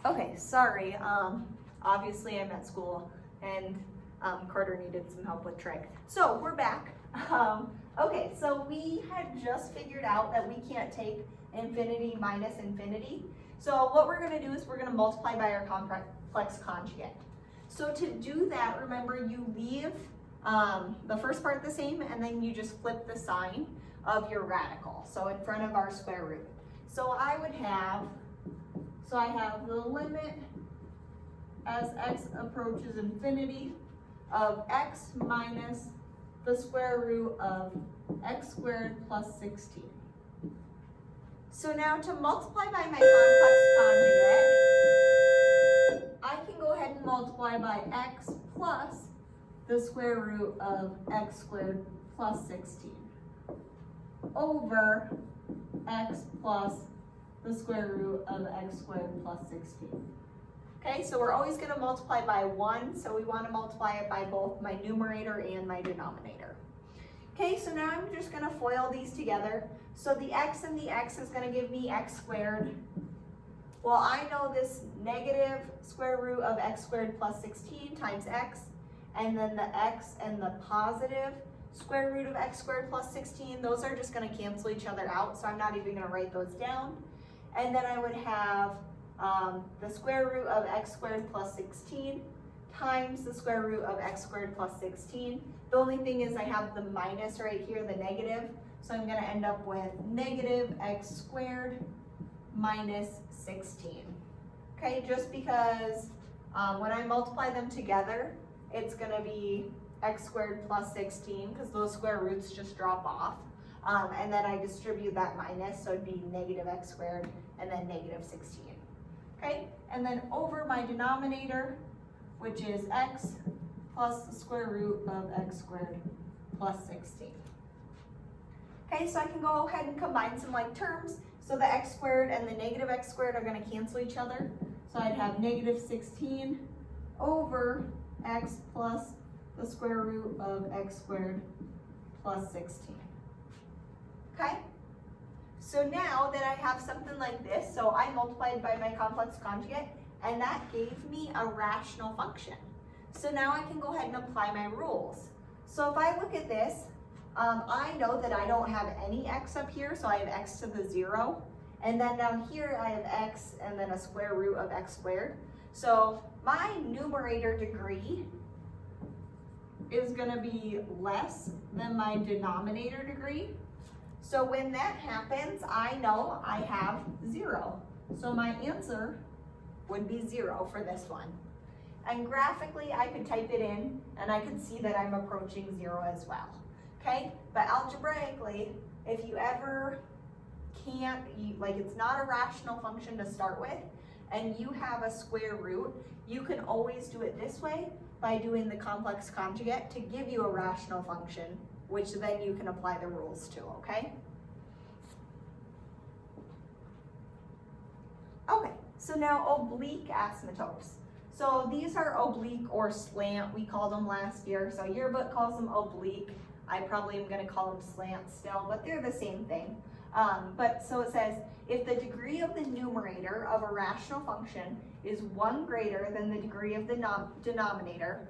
Okay, sorry, obviously I'm at school and Carter needed some help with trig. So we're back. Okay, so we had just figured out that we can't take infinity minus infinity. So what we're gonna do is we're gonna multiply by our complex conjugate. So to do that, remember you leave the first part the same and then you just flip the sign of your radical. So in front of our square root. So I have the limit as x approaches infinity of x minus the square root of x squared plus 16. So now to multiply by my complex conjugate, I can go ahead and multiply by x plus the square root of x squared plus 16 over x plus the square root of x squared plus 16. Okay, so we're always going to multiply by 1, so we want to multiply it by both my numerator and my denominator. Okay, so now I'm just going to FOIL these together. So the x and the x is going to give me x squared. Well, I know this negative square root of x squared plus 16 times x, and then the x and the positive square root of x squared plus 16, those are just going to cancel each other out, so I'm not even going to write those down. And then I would have the square root of x squared plus 16 times the square root of x squared plus 16. The only thing is I have the minus right here, the negative, so I'm going to end up with negative x squared minus 16. Okay, just because when I multiply them together, it's going to be x squared plus 16 because those square roots just drop off. And then I distribute that minus, so it'd be negative x squared and then negative 16. Okay, and then over my denominator, which is x plus the square root of x squared plus 16. Okay, so I can go ahead and combine some like terms. So the x squared and the negative x squared are going to cancel each other. So I'd have negative 16 over x plus the square root of x squared plus 16. Okay? So now that I have something like this, so I multiplied by my complex conjugate, and that gave me a rational function. So now I can go ahead and apply my rules. So if I look at this, I know that I don't have any x up here, so I have x to the 0. And then down here I have x and then a square root of x squared. So my numerator degree is going to be less than my denominator degree. So when that happens, I know I have 0. So my answer would be 0 for this one. And graphically, I could type it in and I could see that I'm approaching 0 as well. Okay, but algebraically, if you ever can't, like it's not a rational function to start with, and you have a square root, you can always do it this way by doing the complex conjugate to give you a rational function, which then you can apply the rules to, okay? Okay, so now oblique asymptotes. So these are oblique or slant, we called them last year. So your book calls them oblique. I probably am going to call them slant still, but they're the same thing. But so it says, if the degree of the numerator of a rational function is 1 greater than the degree of the denominator,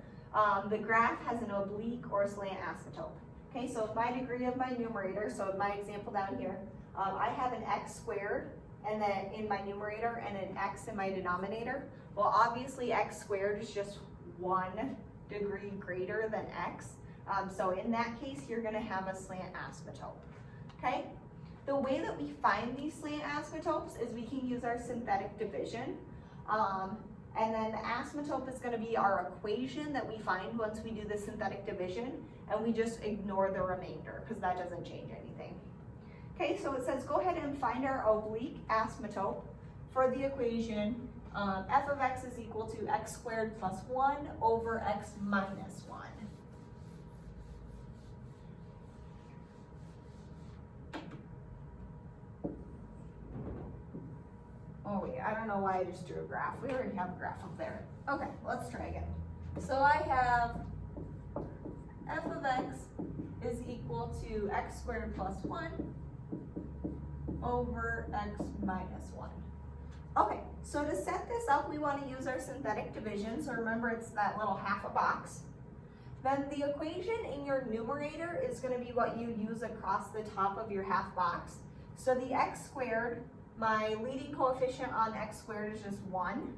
the graph has an oblique or slant asymptote. Okay, so if my degree of my numerator, so my example down here, I have an x squared and then in my numerator and an x in my denominator. Well, obviously x squared is just 1 degree greater than x. So in that case, you're going to have a slant asymptote. Okay? The way that we find these slant asymptotes is we can use our synthetic division. And then the asymptote is going to be our equation that we find once we do the synthetic division, and we just ignore the remainder because that doesn't change anything. Okay, so it says go ahead and find our oblique asymptote for the equation f of x is equal to x squared plus 1 over x minus 1. Oh wait, I don't know why I just drew a graph. We already have a graph up there. Okay, let's try again. So I have f of x is equal to x squared plus 1 over x minus 1. Okay, So to set this up, we want to use our synthetic division. So remember, it's that little half a box. Then the equation in your numerator is going to be what you use across the top of your half box. So the x squared, my leading coefficient on x squared is just 1.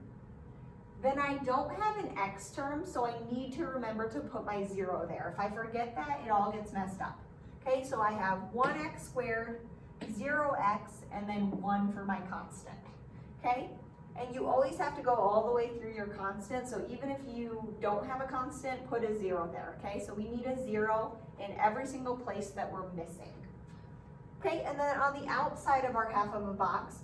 Then I don't have an x term, so I need to remember to put my 0 there. If I forget that, it all gets messed up. Okay, so I have 1x squared, 0x, and then 1 for my constant. Okay? And you always have to go all the way through your constant, so even if you don't have a constant, put a 0 there, okay? So we need a 0 in every single place that we're missing. Okay, and then on the outside of our half of a box,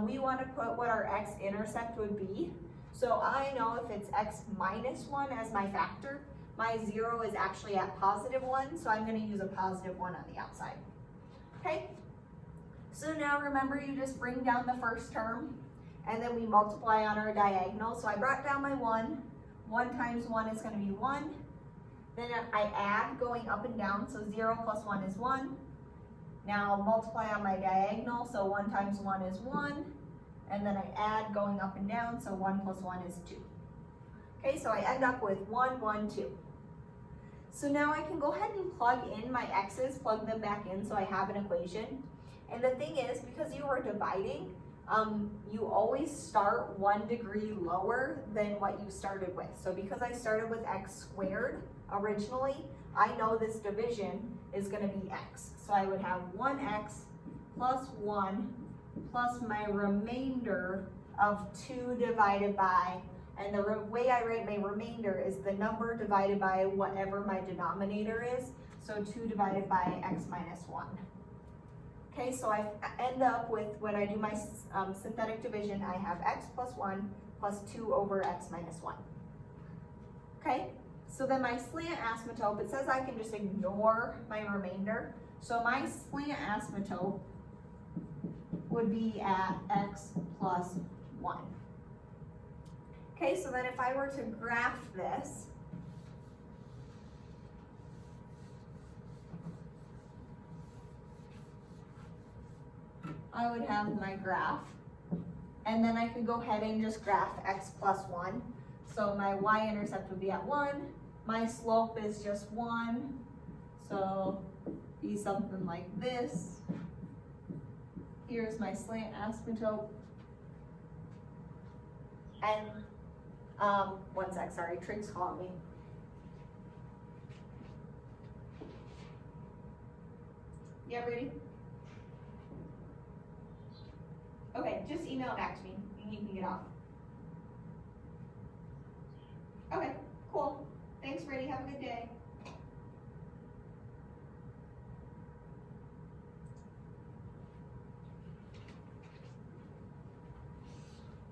we want to put what our x-intercept would be. So I know if it's x minus 1 as my factor, my 0 is actually at positive 1, so I'm going to use a positive 1 on the outside. Okay, so now remember, you just bring down the first term, and then we multiply on our diagonal. So I brought down my 1. 1 times 1 is going to be 1. Then I add going up and down, so 0 plus 1 is 1. Now I'll multiply on my diagonal, so 1 times 1 is 1. And then I add going up and down, so 1 plus 1 is 2. Okay, so I end up with 1, 1, 2. So now I can go ahead and plug in my x's, plug them back in so I have an equation. And the thing is, because you are dividing, you always start 1 degree lower than what you started with. So because I started with x squared originally, I know this division is going to be x. So I would have 1x plus 1 plus my remainder of 2 divided by, and the way I write my remainder is the number divided by whatever my denominator is. So 2 divided by x minus 1. Okay, so I end up with, when I do my synthetic division, I have x plus 1 plus 2 over x minus 1. Okay, so then my slant asymptote, it says I can just ignore my remainder. So my slant asymptote would be at x plus 1. Okay, so then if I were to graph this, I would have my graph, and then I could go ahead and just graph x plus 1. So my y-intercept would be at 1, my slope is just 1, so be something like this. Here's my slant asymptote, and one sec, sorry, Trig's calling me. Yeah, ready? Okay, just email it back to me and you can get off. Okay, cool. Thanks, Brady. Have a good day.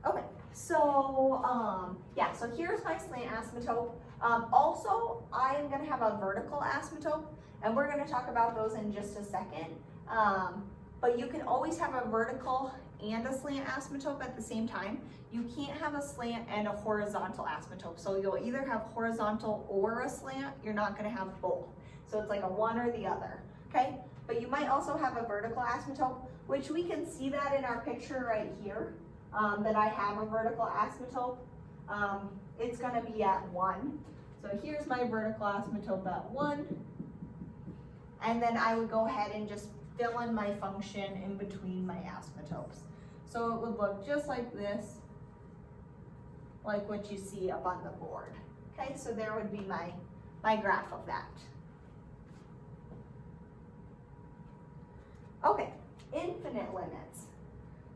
Okay, so yeah, so here's my slant asymptote. Also, I am going to have a vertical asymptote, and we're going to talk about those in just a second. But you can always have a vertical and a slant asymptote at the same time. You can't have a slant and a horizontal asymptote. So you'll either have horizontal or a slant. You're not going to have both. So it's like a one or the other, okay? But you might also have a vertical asymptote, which we can see that in our picture right here, that I have a vertical asymptote. It's going to be at 1. So here's my vertical asymptote at 1. And then I would go ahead and just fill in my function in between my asymptotes. So it would look just like this, like what you see up on the board. Okay, so there would be my graph of that. Okay, infinite limits.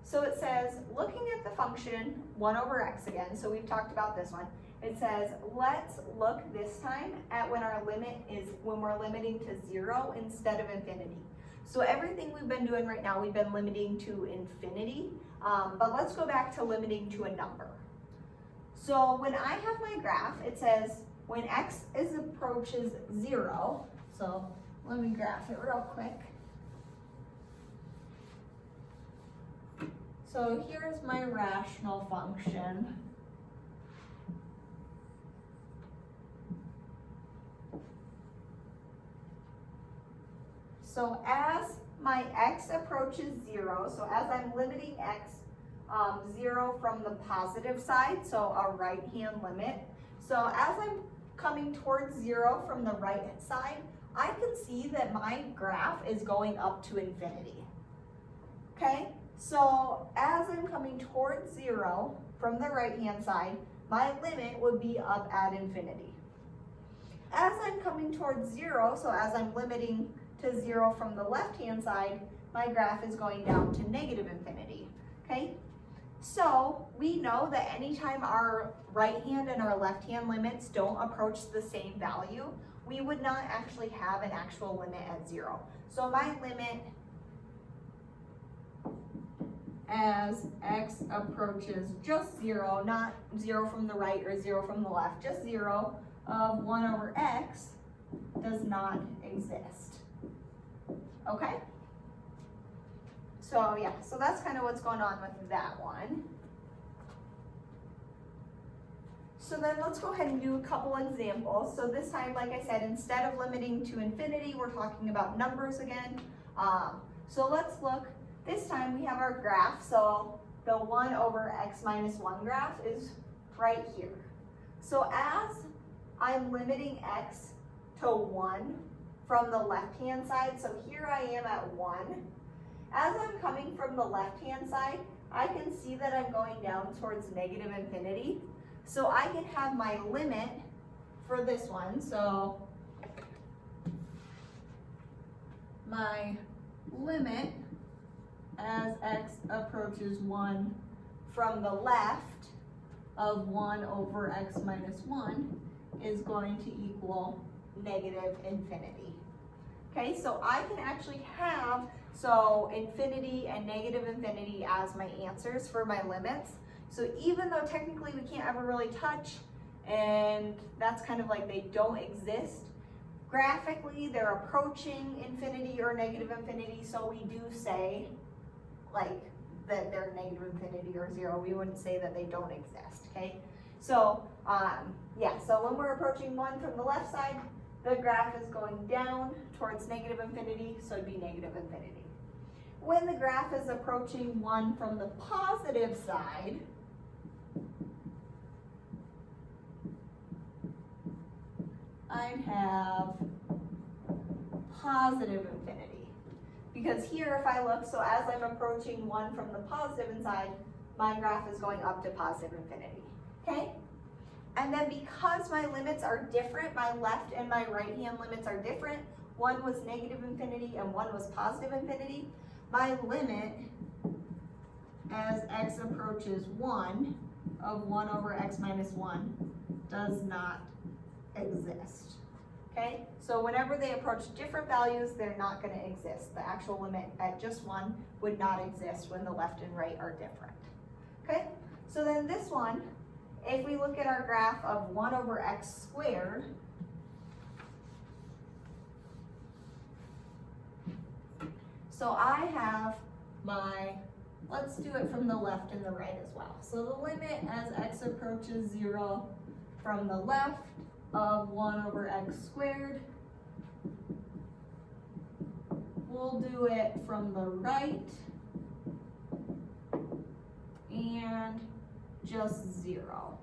So it says, looking at the function 1 over x again, so we've talked about this one. It says, let's look this time at when our limit is, when we're limiting to 0 instead of infinity. So everything we've been doing right now, we've been limiting to infinity, but let's go back to limiting to a number. So when I have my graph, it says when x approaches 0, so let me graph it real quick. So here's my rational function. So as my x approaches 0, so as I'm limiting x 0 from the positive side, so a right-hand limit. So as I'm coming towards 0 from the right side, I can see that my graph is going up to infinity. Okay, so as I'm coming towards 0 from the right-hand side, my limit would be up at infinity. As I'm coming towards 0, so as I'm limiting to 0 from the left-hand side, my graph is going down to negative infinity. Okay, so we know that anytime our right hand and our left hand limits don't approach the same value, we would not actually have an actual limit at 0. So my limit as x approaches just 0, not 0 from the right or 0 from the left, just 0 of 1 over x does not exist. Okay? So yeah, so that's kind of what's going on with that one. So then let's go ahead and do a couple examples. So this time, like I said, instead of limiting to infinity, we're talking about numbers again. So let's look, this time we have our graph. So the 1 over x minus 1 graph is right here. So as I'm limiting x to 1 from the left-hand side, so here I am at 1. As I'm coming from the left-hand side, I can see that I'm going down towards negative infinity. So I can have my limit for this one. So my limit as x approaches 1 from the left of 1 over x minus 1 is going to equal negative infinity. Okay, so I can actually have infinity and negative infinity as my answers for my limits. So even though technically we can't ever really touch, and that's kind of like they don't exist, graphically they're approaching infinity or negative infinity, so we do say like that they're negative infinity or 0. We wouldn't say that they don't exist, okay? So yeah, so when we're approaching 1 from the left side, the graph is going down towards negative infinity, so it'd be negative infinity. When the graph is approaching 1 from the positive side, I'd have positive infinity. Because here, if I look, so as I'm approaching 1 from the positive side, my graph is going up to positive infinity, okay? And then because my limits are different, my left and my right hand limits are different, one was negative infinity and one was positive infinity, my limit as x approaches 1 of 1 over x minus 1 does not exist. Okay, so whenever they approach different values, they're not going to exist. The actual limit at just 1 would not exist when the left and right are different. Okay, so then this one, if we look at our graph of 1 over x squared, so I have my, let's do it from the left and the right as well. So the limit as x approaches 0 from the left of 1 over x squared. We'll do it from the right and just 0.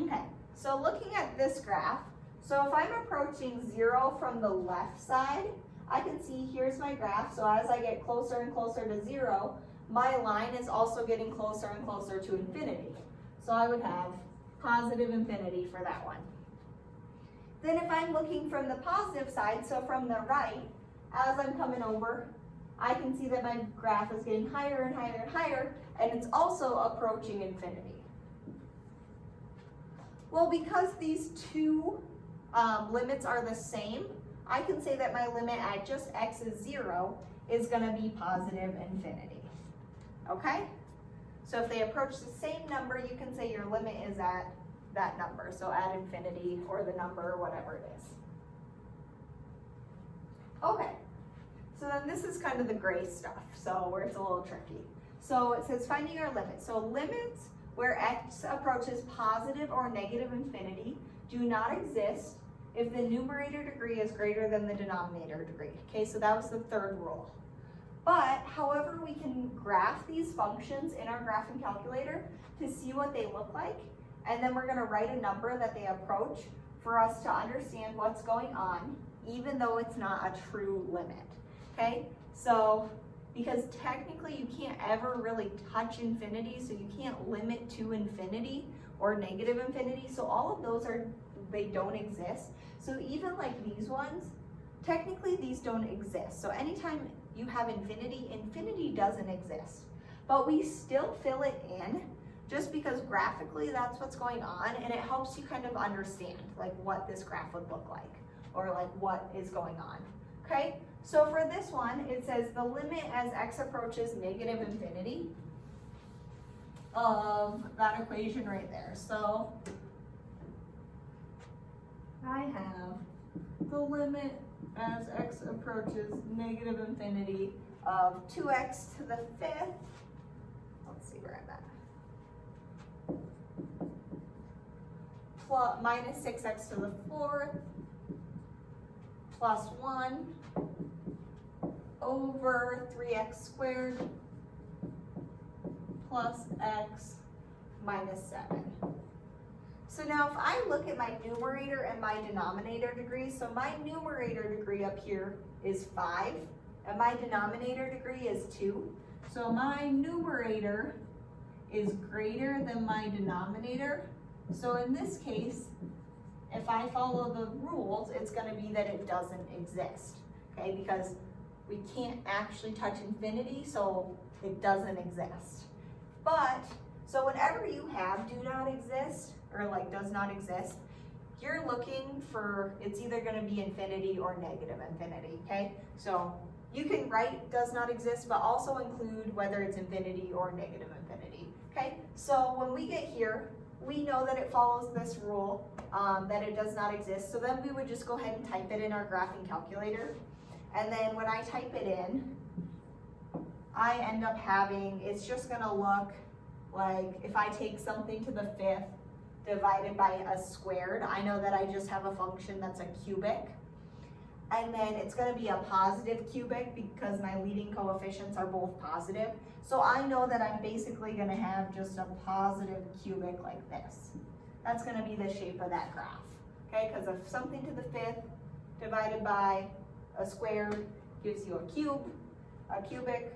Okay, so looking at this graph, so if I'm approaching 0 from the left side, I can see here's my graph. So as I get closer and closer to 0, my line is also getting closer and closer to infinity. So I would have positive infinity for that one. Then if I'm looking from the positive side, so from the right, as I'm coming over, I can see that my graph is getting higher and higher and higher, and it's also approaching infinity. Well, because these two limits are the same, I can say that my limit at just x is 0 is going to be positive infinity. Okay? So if they approach the same number, you can say your limit is at that number. So at infinity or the number or whatever it is. Okay. So then this is kind of the gray stuff, so where it's a little tricky. So it says finding our limits. So limits where x approaches positive or negative infinity do not exist if the numerator degree is greater than the denominator degree. Okay, so that was the third rule. But however, we can graph these functions in our graphing calculator to see what they look like, and then we're gonna write a number that they approach for us to understand what's going on, even though it's not a true limit, okay? So, because technically you can't ever really touch infinity, so you can't limit to infinity or negative infinity, so all of those they don't exist. So even like these ones, technically these don't exist. So anytime you have infinity, infinity doesn't exist. But we still fill it in just because graphically that's what's going on, and it helps you kind of understand like what this graph would look like or like what is going on, okay? So for this one, it says the limit as x approaches negative infinity of that equation right there. So I have the limit as x approaches negative infinity of 2x to the 5th. Let's see where I'm at. Plus, minus 6x to the 4th plus 1 over 3x squared plus x minus 7. So now if I look at my numerator and my denominator degree, so my numerator degree up here is 5, and my denominator degree is 2. So my numerator is greater than my denominator. So in this case, if I follow the rules, it's going to be that it doesn't exist, okay? Because we can't actually touch infinity, so it doesn't exist. But, so whenever you have do not exist, or like does not exist, you're looking for, it's either going to be infinity or negative infinity, okay? So you can write does not exist, but also include whether it's infinity or negative infinity, okay? So when we get here, we know that it follows this rule, that it does not exist. So then we would just go ahead and type it in our graphing calculator. And then when I type it in, I end up having, it's just gonna look like if I take something to the 5th divided by a squared, I know that I just have a function that's a cubic. And then it's gonna be a positive cubic because my leading coefficients are both positive. So I know that I'm basically gonna have just a positive cubic like this. That's gonna be the shape of that graph, okay? Because if something to the 5th divided by a squared gives you a cubic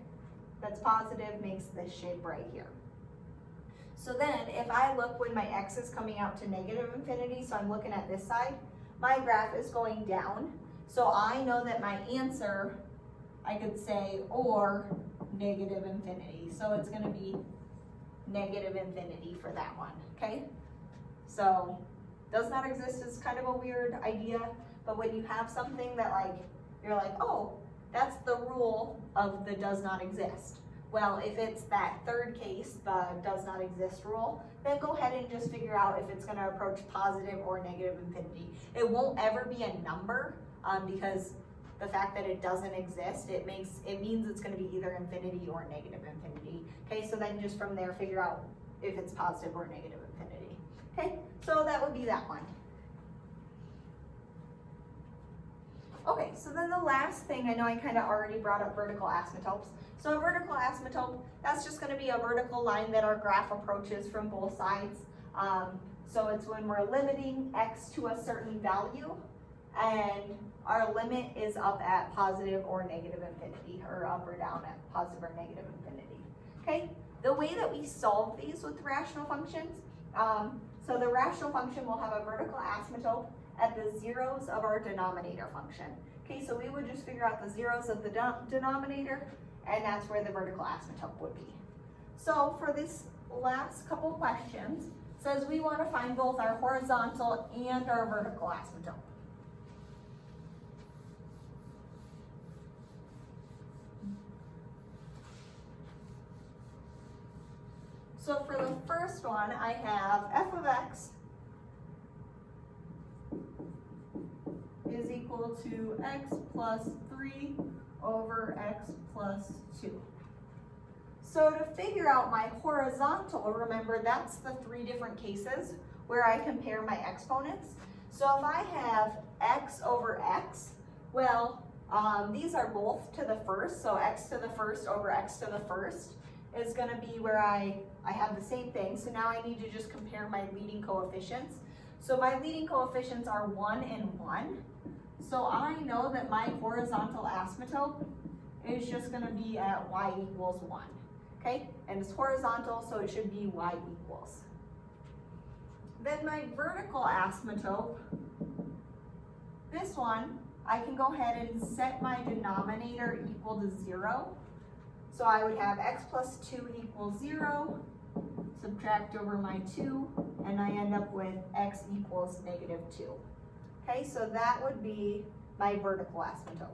that's positive makes this shape right here. So then if I look when my x is coming out to negative infinity, so I'm looking at this side, my graph is going down. So I know that my answer, I could say, or negative infinity. So it's gonna be negative infinity for that one, okay? So does not exist is kind of a weird idea, but when you have something that like, you're like, oh, that's the rule of the does not exist. Well, if it's that third case, the does not exist rule, then go ahead and just figure out if it's gonna approach positive or negative infinity. It won't ever be a number because the fact that it doesn't exist, it means it's gonna be either infinity or negative infinity. Okay, so then just from there, figure out if it's positive or negative infinity. Okay, so that would be that one. Okay, so then the last thing, I know I kind of already brought up vertical asymptotes. So a vertical asymptote, that's just going to be a vertical line that our graph approaches from both sides. So it's when we're limiting x to a certain value, and our limit is up at positive or negative infinity, or up or down at positive or negative infinity. Okay, the way that we solve these with rational functions, so the rational function will have a vertical asymptote at the zeros of our denominator function. Okay, so we would just figure out the zeros of the denominator, and that's where the vertical asymptote would be. So for this last couple questions, it says we want to find both our horizontal and our vertical asymptote. So for the first one, I have f of x is equal to x plus 3 over x plus 2. So to figure out my horizontal, remember that's the 3 different cases where I compare my exponents. So if I have x over x, well, These are both to the first, so x to the first over x to the first is gonna be where I have the same thing. So now I need to just compare my leading coefficients. So my leading coefficients are 1 and 1. So I know that my horizontal asymptote is just gonna be at y equals 1, okay? And it's horizontal, so it should be y equals. Then my vertical asymptote, this one, I can go ahead and set my denominator equal to 0. So I would have x plus 2 equals 0, subtract over my 2, and I end up with x equals negative 2. Okay, so that would be my vertical asymptote.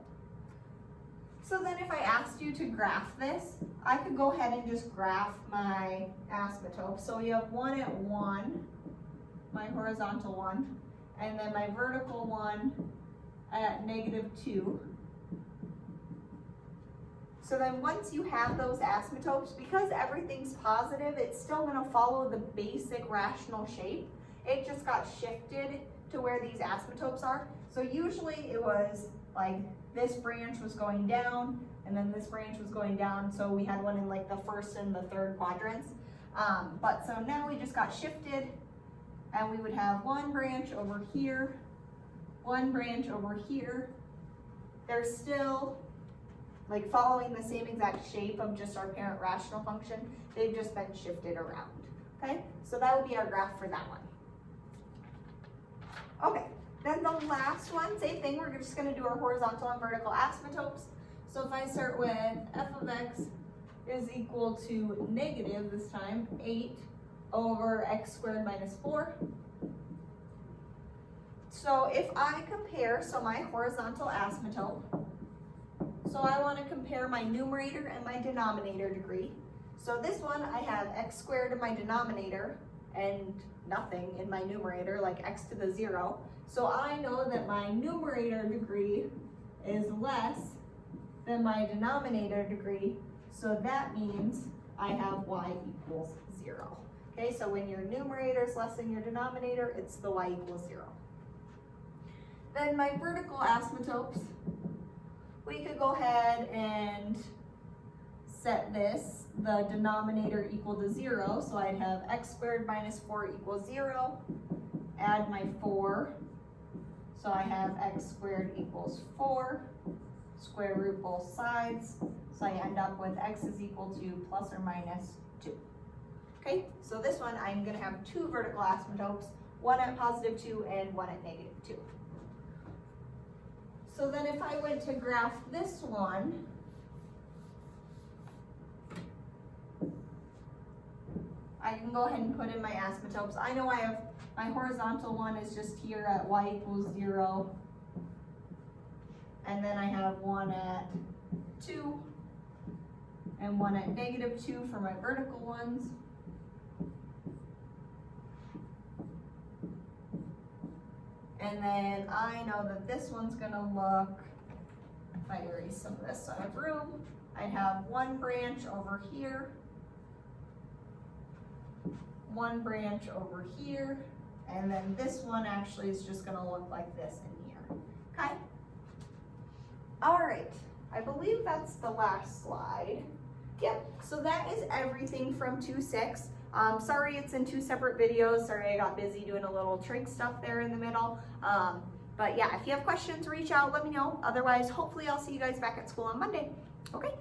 So then if I asked you to graph this, I could go ahead and just graph my asymptote. So we have 1 at 1, my horizontal one, and then my vertical one at negative 2. So then once you have those asymptotes, because everything's positive, it's still gonna follow the basic rational shape. It just got shifted to where these asymptotes are. So usually it was like this branch was going down and then this branch was going down. So we had one in like the first and the third quadrants. But so now we just got shifted and we would have one branch over here, one branch over here. They're still like following the same exact shape of just our parent rational function. They've just been shifted around, okay? So that would be our graph for that one. Okay, then the last one, same thing, we're just gonna do our horizontal and vertical asymptotes. So if I start with f of x is equal to negative, this time, 8 over x squared minus 4. So if I compare, so my horizontal asymptote, so I want to compare my numerator and my denominator degree. So this one, I have x squared in my denominator and nothing in my numerator, like x to the 0. So I know that my numerator degree is less than my denominator degree. So that means I have y equals 0. Okay, so when your numerator is less than your denominator, it's the y equals 0. Then my vertical asymptotes, we could go ahead and set this, the denominator equal to 0. So I'd have x squared minus 4 equals 0. Add my 4. So I have x squared equals 4. Square root both sides. So I end up with x is equal to plus or minus 2. Okay, so this one I'm going to have two vertical asymptotes, one at positive 2 and one at negative 2. So then if I went to graph this one, I can go ahead and put in my asymptotes. I know I have my horizontal one is just here at y equals 0. And then I have one at 2 and one at negative 2 for my vertical ones. And then I know that this one's gonna look, if I erase some of this so I have room, I'd have one branch over here, one branch over here, and then this one actually is just gonna look like this in here, okay? All right, I believe that's the last slide. Yep, so that is everything from 2-6. Sorry it's in two separate videos. Sorry I got busy doing a little trig stuff there in the middle. But yeah, if you have questions, reach out, let me know. Otherwise, hopefully I'll see you guys back at school on Monday. Okay?